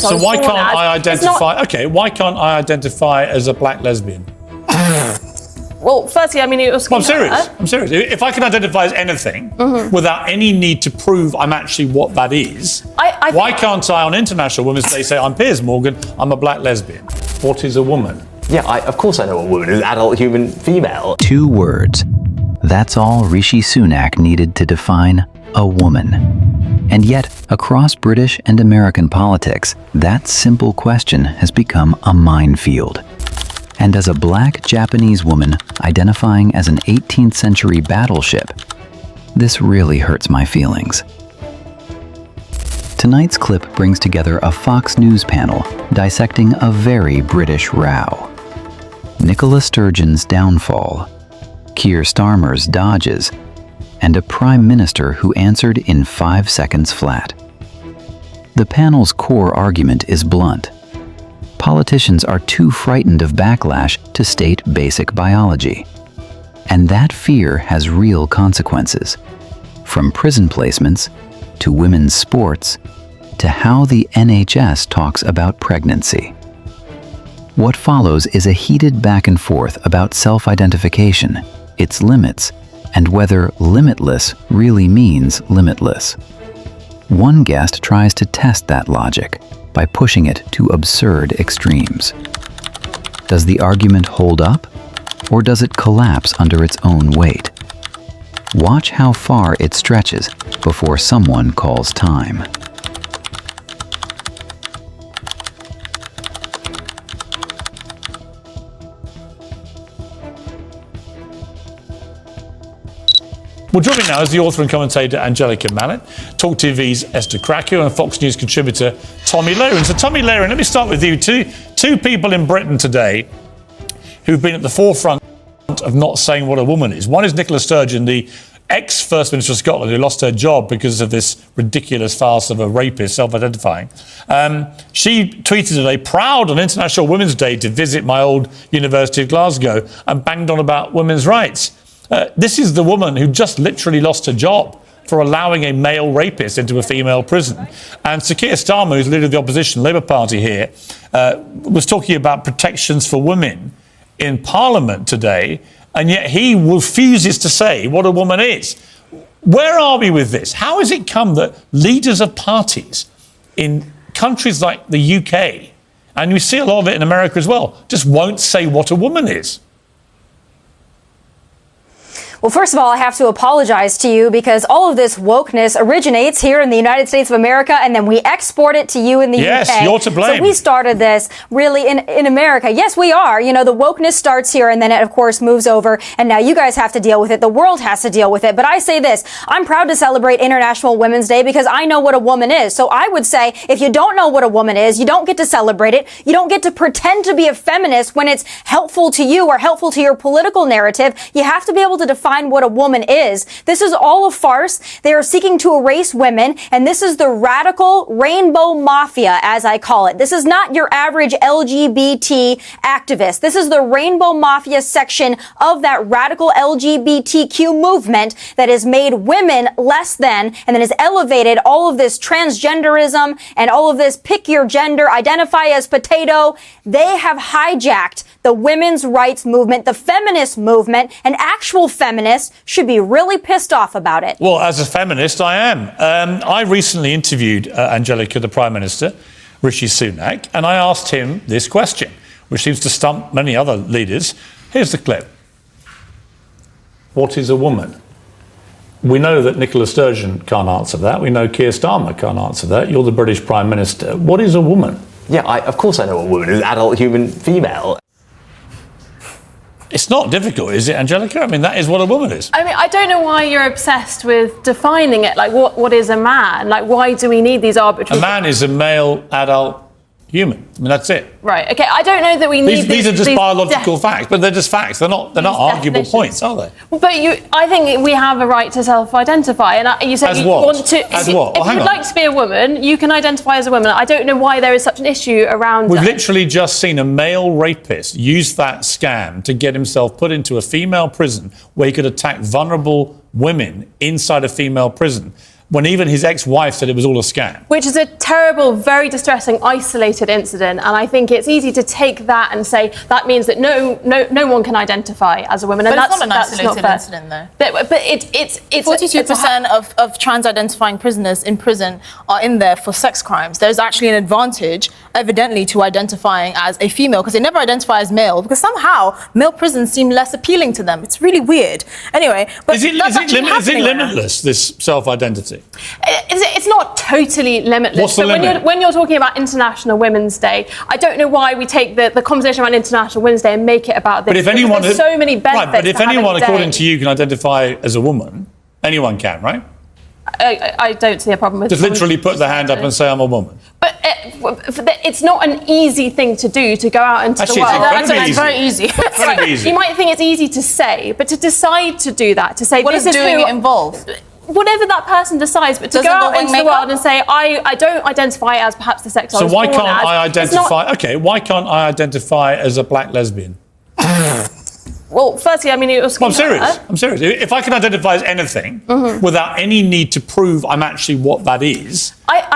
So why can't I identify? Okay, why can't I identify as a black lesbian? Well, firstly, I mean, it was. Well, I'm serious. If I can identify as anything without any need to prove I'm actually what that is, why can't I, on International Women's Day, say I'm Piers Morgan, I'm a black lesbian? What is a woman? Yeah, of course I know what a woman is. An adult human female. 2 words. That's all Rishi Sunak needed to define a woman. And yet, across British and American politics, that simple question has become a minefield. And as a black Japanese woman identifying as an 18th century battleship, this really hurts my feelings. Tonight's clip brings together a Fox News panel dissecting a very British row. Nicola Sturgeon's downfall, Keir Starmer's dodges, and a prime minister who answered in 5 seconds flat. The panel's core argument is blunt. Politicians are too frightened of backlash to state basic biology. And that fear has real consequences, from prison placements to women's sports to how the NHS talks about pregnancy. What follows is a heated back and forth about self-identification, its limits, and whether limitless really means limitless. One guest tries to test that logic by pushing it to absurd extremes. Does the argument hold up, or does it collapse under its own weight? Watch how far it stretches before someone calls time. Well, joining me now is the author and commentator Angelica, Talk TV's Esther Krakow, and Fox News contributor Tommy Lahren. So, Tommy Lahren, let me start with you. Two people in Britain today who've been at the forefront of not saying what a woman is. One is Nicola Sturgeon, the ex-First Minister of Scotland, who lost her job because of this ridiculous farce of a rapist self-identifying. She tweeted today, proud on International Women's Day to visit my old University of Glasgow, and banged on about women's rights. This is the woman who just literally lost her job for allowing a male rapist into a female prison. And Sir Keir Starmer, who's leader of the opposition Labour Party here, was talking about protections for women in Parliament today, and yet he refuses to say what a woman is. Where are we with this? How has it come that leaders of parties in countries like the UK, and we see a lot of it in America as well, just won't say what a woman is? Well, first of all, I have to apologize to you because all of this wokeness originates here in the United States of America, and then we export it to you in the UK. Yes, you're to blame. So we started this really in America. Yes, we are. You know, the wokeness starts here, and then it, of course, moves over, and now you guys have to deal with it. The world has to deal with it. But I say this, I'm proud to celebrate International Women's Day because I know what a woman is. So I would say if you don't know what a woman is, you don't get to celebrate it. You don't get to pretend to be a feminist when it's helpful to you or helpful to your political narrative. You have to be able to define what a woman is. This is all a farce. They are seeking to erase women, and this is the radical rainbow mafia, as I call it. This is not your average LGBT activist. This is the rainbow mafia section of that radical LGBTQ movement that has made women less than, and then has elevated all of this transgenderism and all of this pick your gender, identify as potato. They have hijacked the women's rights movement, the feminist movement, and actual feminists should be really pissed off about it. Well, as a feminist, I am. I recently interviewed Angelica, the Prime Minister, Rishi Sunak, and I asked him this question, which seems to stump many other leaders. Here's the clip. What is a woman? We know that Nicola Sturgeon can't answer that. We know Keir Starmer can't answer that. You're the British Prime Minister. What is a woman? Yeah, of course I know what a woman is. An adult human female. It's not difficult, is it, Angelica? I mean, that is what a woman is. I mean, I don't know why you're obsessed with defining it. Like, what is a man? Like, why do we need these arbitrary... A man is a male adult human. I mean, that's it. Right. Okay. I don't know that we need these are just biological facts, but they're just facts. They're not arguable points, are they? But I think we have a right to self-identify. And you said as you what? Want to. As what? If you'd like to be a woman, you can identify as a woman. I don't know why there is such an issue around. We've literally just seen a male rapist use that scam to get himself put into a female prison where he could attack vulnerable women inside a female prison. when even his ex-wife said it was all a scam. Which is a terrible, very distressing, isolated incident. And I think it's easy to take that and say that means that no one can identify as a woman. But and it's not an that's isolated fair. incident, though. But it's 42% of trans-identifying prisoners in prison are in there for sex crimes. There's actually an advantage, evidently, to identifying as a female, because they never identify as male, because somehow male prisons seem less appealing to them. It's really weird. Anyway, but Is it limitless, this self-identity? It's not totally limitless. What's the limit? When you're talking about International Women's Day, I don't know why we take the conversation around International Women's Day and make it about this. But if anyone, there's so many benefits. right, but if to having anyone, a day. according to you, can identify as a woman, anyone can, right? I don't see a problem with Just literally put the hand up and say I'm a woman. But it's not an easy thing to do, to go out into Actually, the world. it's very easy. Very easy. You might think it's easy to say, but to decide to do that, to say what this does is doing who, it involve? Whatever that person decides, but to Does go it out involve into the makeup? world and say I don't identify as perhaps the sex I So was why born can't as, I it's not- identify? Okay, why can't I identify as a black lesbian? Well, firstly, I mean, it was. Well, I'm serious. If I can identify as anything without any need to prove I'm actually what that is,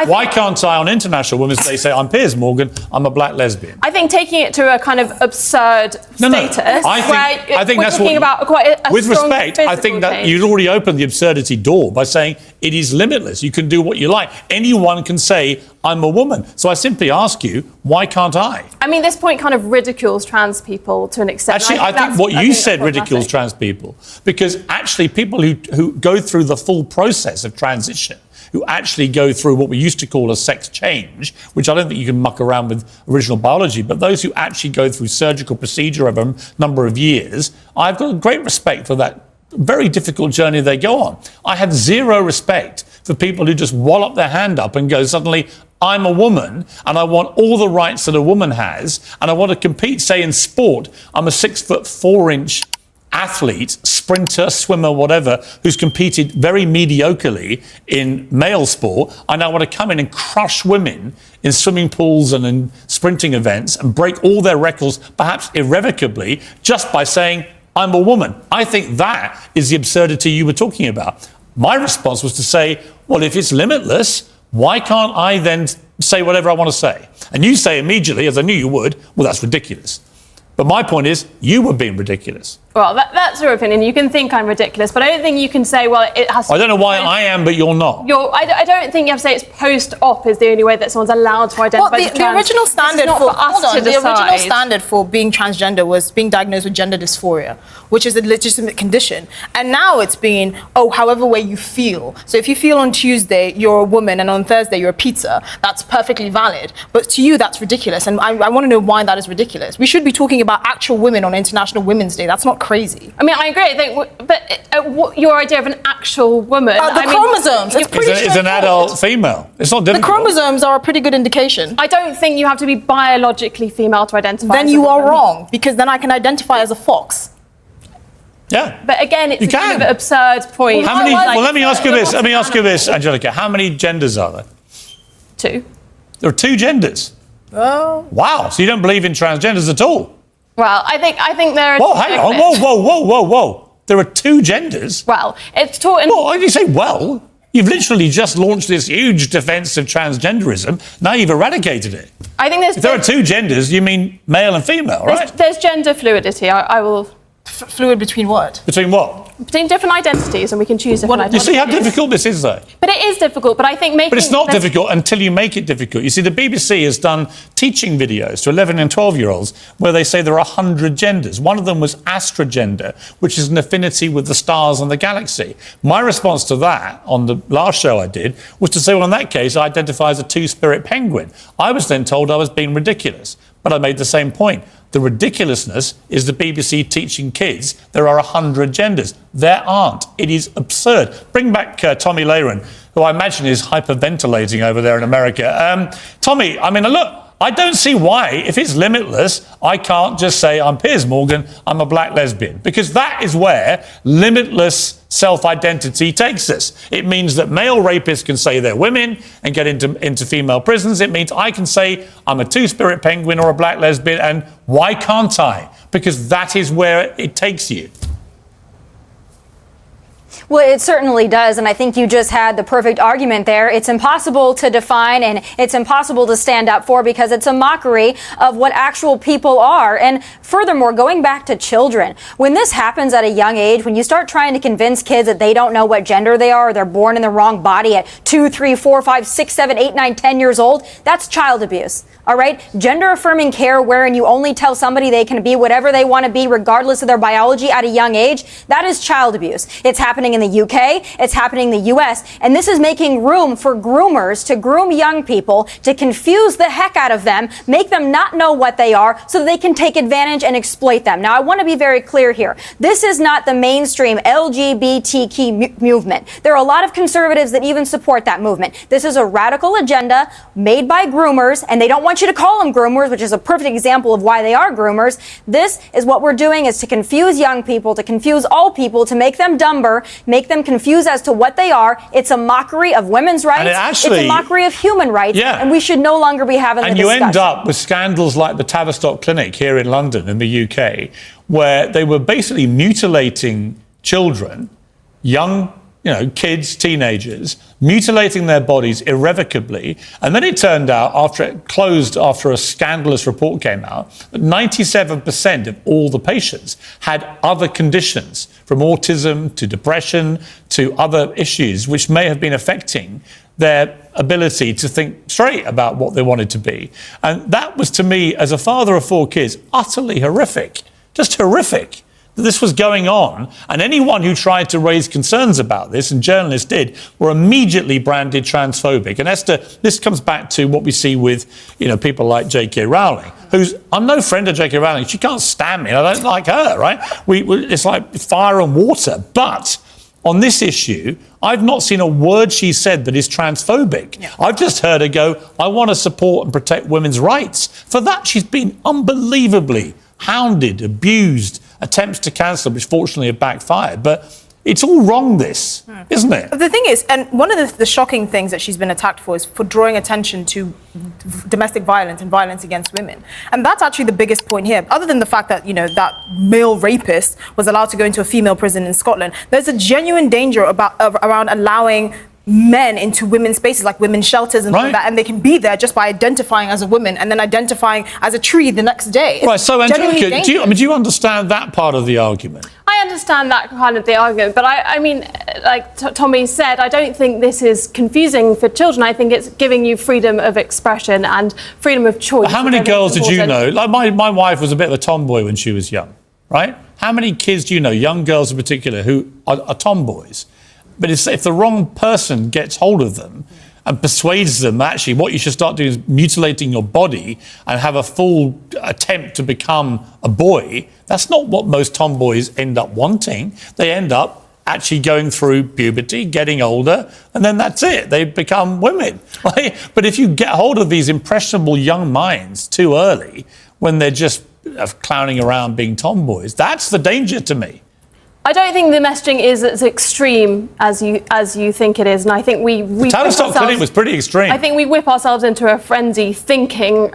why can't I on International Women's Day say I'm Piers Morgan, I'm a black lesbian? I think taking it to a kind of absurd status. I think we're that's talking about quite a with strong respect, I think physical that change. you'd already opened the absurdity door by saying it is limitless. You can do what you like. Anyone can say I'm a woman. So I simply ask you, why can't I? I mean, this point kind of ridicules trans people to an extent. Actually, I think what you said ridicules trans people, because actually people who go through the full process of transition, who actually go through what we used to call a sex change, which I don't think you can muck around with original biology, but those who actually go through surgical procedure over a number of years, I've got great respect for that very difficult journey they go on. I had zero respect for people who just wallop their hand up and go, suddenly, I'm a woman and I want all the rights that a woman has, and I want to compete, say, in sport. I'm a 6'4" athlete, sprinter, swimmer, whatever, who's competed very mediocrely in male sport. I now want to come in and crush women in swimming pools and in sprinting events and break all their records, perhaps irrevocably, just by saying, I'm a woman. I think that is the absurdity you were talking about. My response was to say, well, if it's limitless, why can't I then say whatever I want to say? And you say immediately, as I knew you would, well, that's ridiculous. But my point is, you were being ridiculous. Well, that's your opinion. You can think I'm ridiculous, but I don't think you can say, well, it has to... I don't know why I am, but you're not. I don't think you have to say it's post-op is the only way that someone's allowed to identify as trans. The original standard It's not for us to the original decide. standard for being transgender was being diagnosed with gender dysphoria, which is a legitimate condition. And now it's being, however way you feel. So if you feel on Tuesday you're a woman and on Thursday you're a pizza, that's perfectly valid. But to you, that's ridiculous. And I want to know why that is ridiculous. We should be talking about actual women on International Women's Day. That's not crazy. I mean, I agree. I think, but what, your idea of an actual woman... chromosomes. It's an adult female. It's not difficult. The chromosomes are a pretty good indication. I don't think you have to be biologically female to identify Then as a you are woman. wrong, because then I can identify as a fox. Yeah. But again, it's You a kind can. of absurd point. How many? Like, Well, let me ask you this, Angelica. How many genders are there? 2. There are 2 genders. Oh. Wow. So you don't believe in transgenders at all? Well, I think there are... Whoa, hang on. Whoa. There are 2 genders? Well, it's taught in... Well, you say, well, you've literally just launched this huge defence of transgenderism. Now you've eradicated it. I think If there are 2 genders, you mean male and female, right? There's gender fluidity. I will... Fluid between what? Between what? Between different identities, and we can choose different You identities. see how difficult this is, though? But it is difficult, but I think making... But it's not difficult until you make it difficult. You see, the BBC has done teaching videos to 11 and 12-year-olds where they say there are 100 genders. One of them was astrogender, which is an affinity with the stars and the galaxy. My response to that on the last show I did was to say, well, in that case, I identify as a two-spirit penguin. I was then told I was being ridiculous, but I made the same point. The ridiculousness is the BBC teaching kids there are 100 genders. There aren't. It is absurd. Bring back Tommy Lahren, who I imagine is hyperventilating over there in America. Tommy, I mean, look, I don't see why, if it's limitless, I can't just say I'm Piers Morgan, I'm a black lesbian, because that is where limitless self-identity takes us. It means that male rapists can say they're women and get into female prisons. It means I can say I'm a two-spirit penguin or a black lesbian, and why can't I? Because that is where it takes you. Well, it certainly does, and I think you just had the perfect argument there. It's impossible to define and it's impossible to stand up for because it's a mockery of what actual people are. And furthermore, going back to children, when this happens at a young age, when you start trying to convince kids that they don't know what gender they are, or they're born in the wrong body at 2, 3, 4, 5, 6, 7, 8, 9, 10 years old, that's child abuse. All right? Gender-affirming care wherein you only tell somebody they can be whatever they want to be regardless of their biology at a young age, that is child abuse. It's happening in the UK, it's happening in the US, and this is making room for groomers to groom young people, to confuse the heck out of them, make them not know what they are so that they can take advantage and exploit them. Now, I want to be very clear here. This is not the mainstream LGBTQ movement. There are a lot of conservatives that even support that movement. This is a radical agenda made by groomers, and they don't want you to call them groomers, which is a perfect example of why they are groomers. This is what we're doing, is to confuse young people, to confuse all people, to make them dumber, make them confused as to what they are. It's a mockery of women's rights. It's a mockery of human rights. Yeah. And we should no longer be having the discussion. And you end up with scandals like the Tavistock Clinic here in London, in the UK, where they were basically mutilating children, young kids, teenagers, mutilating their bodies irrevocably. And then it turned out, after it closed, after a scandalous report came out, that 97% of all the patients had other conditions, from autism to depression to other issues, which may have been affecting their ability to think straight about what they wanted to be. And that was, to me, as a father of 4 kids, utterly horrific, just horrific. This was going on, and anyone who tried to raise concerns about this, and journalists did, were immediately branded transphobic. And Esther, this comes back to what we see with, people like JK Rowling, I'm no friend of JK Rowling. She can't stand me. I don't like her, right? It's like fire and water. But on this issue, I've not seen a word she said that is transphobic. Yeah. I've just heard her go, I want to support and protect women's rights. For that, she's been unbelievably hounded, abused, attempts to cancel, which fortunately have backfired. But it's all wrong, this, isn't it? The thing is, and one of the shocking things that she's been attacked for is for drawing attention to domestic violence and violence against women. And that's actually the biggest point here. Other than the fact that, that male rapist was allowed to go into a female prison in Scotland, there's a genuine danger around allowing men into women's spaces, like women's shelters and all that, and they can be there just by identifying as a woman and then identifying as a tree the next day. Right, so Angelica, do you understand that part of the argument? I understand that kind of the argument, but I mean, like Tommy said, I don't think this is confusing for children. I think it's giving you freedom of expression and freedom of choice. How many girls did you know? Like my wife was a bit of a tomboy when she was young, right? How many kids do you know, young girls in particular, who are tomboys? But if the wrong person gets hold of them and persuades them, actually, what you should start doing is mutilating your body and have a full attempt to become a boy, that's not what most tomboys end up wanting. They end up actually going through puberty, getting older, and then that's it. They become women. Right? But if you get hold of these impressionable young minds too early, when they're just clowning around being tomboys, that's the danger to me. I don't think the messaging is as extreme as you think it is, and I think we Tavistock Clinic was pretty extreme. I think we whip ourselves into a frenzy thinking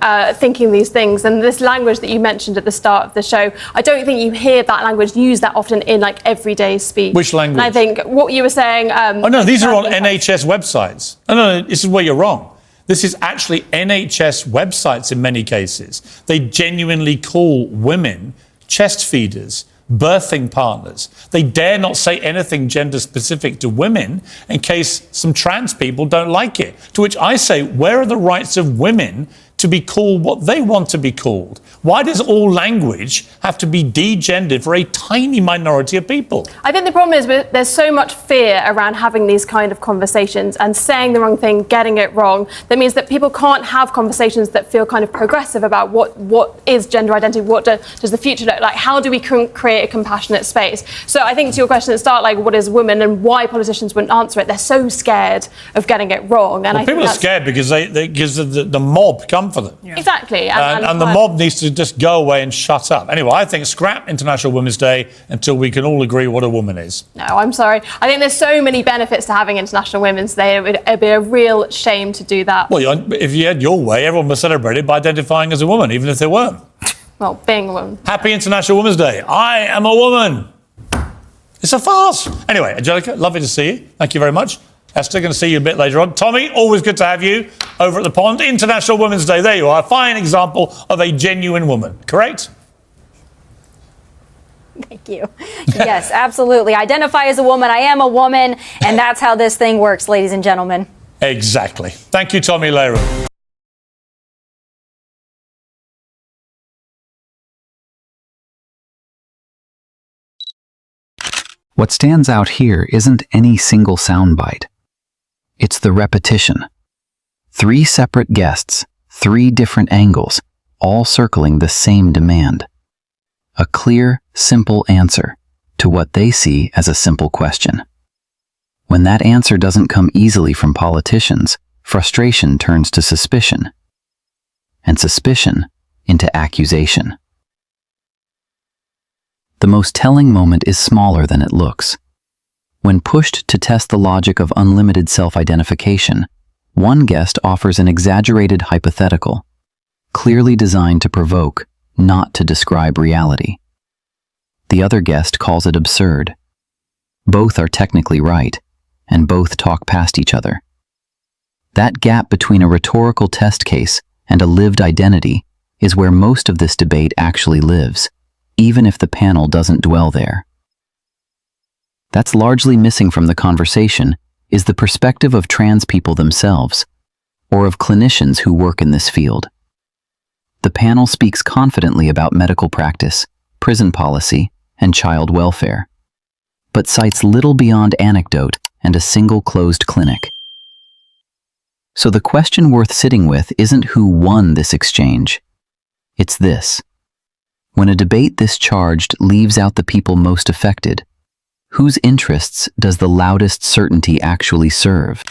these things, and this language that you mentioned at the start of the show, I don't think you hear that language used that often in like everyday speech. Which language? And I think what you were saying. Oh no, these are on NHS websites. No, this is where you're wrong. This is actually NHS websites in many cases. They genuinely call women chest feeders, birthing partners. They dare not say anything gender specific to women in case some trans people don't like it. To which I say, where are the rights of women to be called what they want to be called? Why does all language have to be degendered for a tiny minority of people? I think the problem is there's so much fear around having these kind of conversations and saying the wrong thing, getting it wrong. That means that people can't have conversations that feel kind of progressive about what is gender identity, what does the future look like, how do we create a compassionate space? So I think to your question at the start, like what is women and why politicians wouldn't answer it, they're so scared of getting it wrong. And well, people are scared because the mob come for them. Yeah. Exactly. And the mob needs to just go away and shut up. Anyway, I think scrap International Women's Day until we can all agree what a woman is. No, I'm sorry. I think there's so many benefits to having International Women's Day. It'd be a real shame to do that. Well, if you had your way, everyone would celebrate it by identifying as a woman, even if they weren't. Well, being a woman. Happy International Women's Day. I am a woman. It's a farce. Anyway, Angelica, lovely to see you. Thank you very much. Esther, going to see you a bit later on. Tommy, always good to have you over at the pond. International Women's Day. There you are. A fine example of a genuine woman. Correct? Thank you. Yes, absolutely. Identify as a woman. I am a woman. And that's how this thing works, ladies and gentlemen. Exactly. Thank you, Tommy Lahren. What stands out here isn't any single soundbite. It's the repetition. 3 separate guests, 3 different angles, all circling the same demand. A clear, simple answer to what they see as a simple question. When that answer doesn't come easily from politicians, frustration turns to suspicion, and suspicion into accusation. The most telling moment is smaller than it looks. When pushed to test the logic of unlimited self-identification, one guest offers an exaggerated hypothetical, clearly designed to provoke, not to describe reality. The other guest calls it absurd. Both are technically right, and both talk past each other. That gap between a rhetorical test case and a lived identity is where most of this debate actually lives, even if the panel doesn't dwell there. That's largely missing from the conversation is the perspective of trans people themselves, or of clinicians who work in this field. The panel speaks confidently about medical practice, prison policy, and child welfare, but cites little beyond anecdote and a single closed clinic. So the question worth sitting with isn't who won this exchange. It's this. When a debate this charged leaves out the people most affected, whose interests does the loudest certainty actually serve?